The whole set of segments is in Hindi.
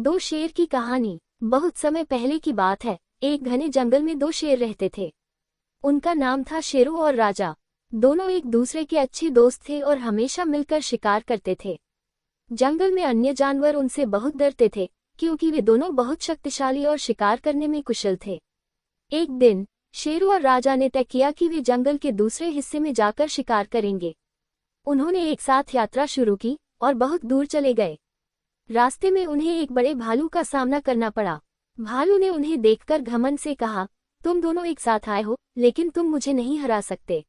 दो शेर की कहानी। बहुत समय पहले की बात है। एक घने जंगल में दो शेर रहते थे। उनका नाम था शेरू और राजा। दोनों एक दूसरे के अच्छे दोस्त थे और हमेशा मिलकर शिकार करते थे। जंगल में अन्य जानवर उनसे बहुत डरते थे, क्योंकि वे दोनों बहुत शक्तिशाली और शिकार करने में कुशल थे। एक दिन शेरू और राजा ने तय किया कि वे जंगल के दूसरे हिस्से में जाकर शिकार करेंगे। उन्होंने एक साथ यात्रा शुरू की और बहुत दूर चले गए। रास्ते में उन्हें एक बड़े भालू का सामना करना पड़ा। भालू ने उन्हें देखकर घमंड से कहा, तुम दोनों एक साथ आए हो, लेकिन तुम मुझे नहीं हरा सकते।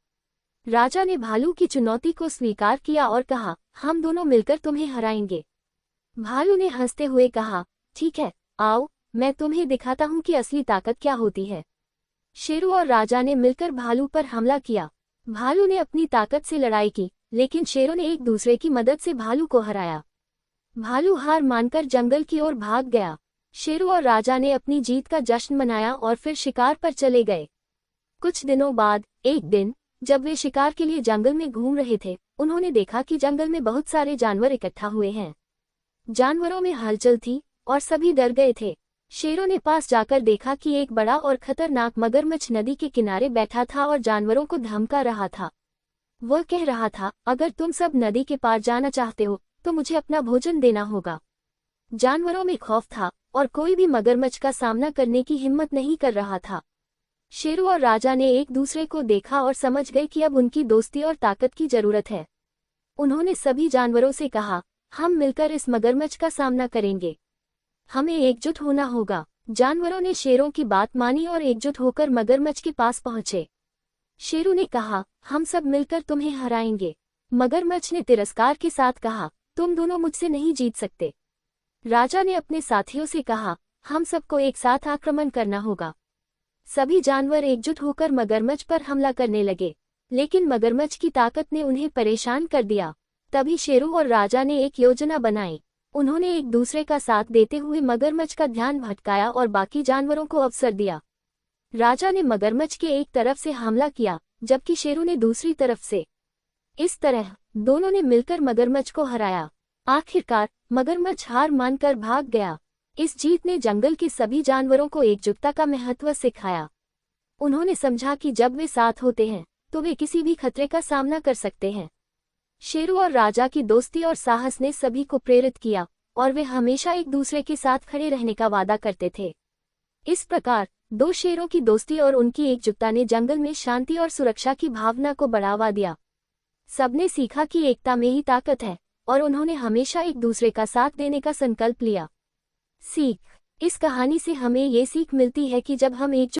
राजा ने भालू की चुनौती को स्वीकार किया और कहा, हम दोनों मिलकर तुम्हें हराएंगे। भालू ने हंसते हुए कहा, ठीक है, आओ, मैं तुम्हें दिखाता हूँ कि असली ताकत क्या होती है। शेरू और राजा ने मिलकर भालू पर हमला किया। भालू ने अपनी ताकत से लड़ाई की, लेकिन शेरों ने एक दूसरे की मदद से भालू को हराया। भालू हार मानकर जंगल की ओर भाग गया। शेरू और राजा ने अपनी जीत का जश्न मनाया और फिर शिकार पर चले गए। कुछ दिनों बाद एक दिन जब वे शिकार के लिए जंगल में घूम रहे थे, उन्होंने देखा कि जंगल में बहुत सारे जानवर इकट्ठा हुए हैं। जानवरों में हलचल थी और सभी डर गए थे। शेरों ने पास जाकर देखा कि एक बड़ा और खतरनाक मगरमच्छ नदी के किनारे बैठा था और जानवरों को धमका रहा था। वह कह रहा था, अगर तुम सब नदी के पार जाना चाहते हो तो मुझे अपना भोजन देना होगा। जानवरों में खौफ था और कोई भी मगरमच्छ का सामना करने की हिम्मत नहीं कर रहा था। शेरू और राजा ने एक दूसरे को देखा और समझ गए कि अब उनकी दोस्ती और ताकत की जरूरत है। उन्होंने सभी जानवरों से कहा, हम मिलकर इस मगरमच्छ का सामना करेंगे। हमें एकजुट होना होगा। जानवरों ने शेरों की बात मानी और एकजुट होकर मगरमच्छ के पास पहुंचे। शेरू ने कहा, हम सब मिलकर तुम्हें हराएंगे। मगरमच्छ ने तिरस्कार के साथ कहा, तुम दोनों मुझसे नहीं जीत सकते। राजा ने अपने साथियों से कहा, हम सबको एक साथ आक्रमण करना होगा। सभी जानवर एकजुट होकर मगरमच्छ पर हमला करने लगे, लेकिन मगरमच्छ की ताकत ने उन्हें परेशान कर दिया। तभी शेरू और राजा ने एक योजना बनाई। उन्होंने एक दूसरे का साथ देते हुए मगरमच्छ का ध्यान भटकाया और बाकी जानवरों को अवसर दिया। राजा ने मगरमच्छ के एक तरफ से हमला किया, जबकि शेरू ने दूसरी तरफ से। इस तरह दोनों ने मिलकर मगरमच्छ को हराया। आखिरकार मगरमच्छ हार मानकर भाग गया। इस जीत ने जंगल के सभी जानवरों को एकजुटता का महत्व सिखाया। उन्होंने समझा कि जब वे साथ होते हैं तो वे किसी भी खतरे का सामना कर सकते हैं। शेरू और राजा की दोस्ती और साहस ने सभी को प्रेरित किया और वे हमेशा एक दूसरे के साथ खड़े रहने का वादा करते थे। इस प्रकार दो शेरों की दोस्ती और उनकी एकजुटता ने जंगल में शांति और सुरक्षा की भावना को बढ़ावा दिया। सबने सीखा कि एकता में ही ताकत है और उन्होंने हमेशा एक दूसरे का साथ देने का संकल्प लिया। सीख। इस कहानी से हमें ये सीख मिलती है कि जब हम एकजुट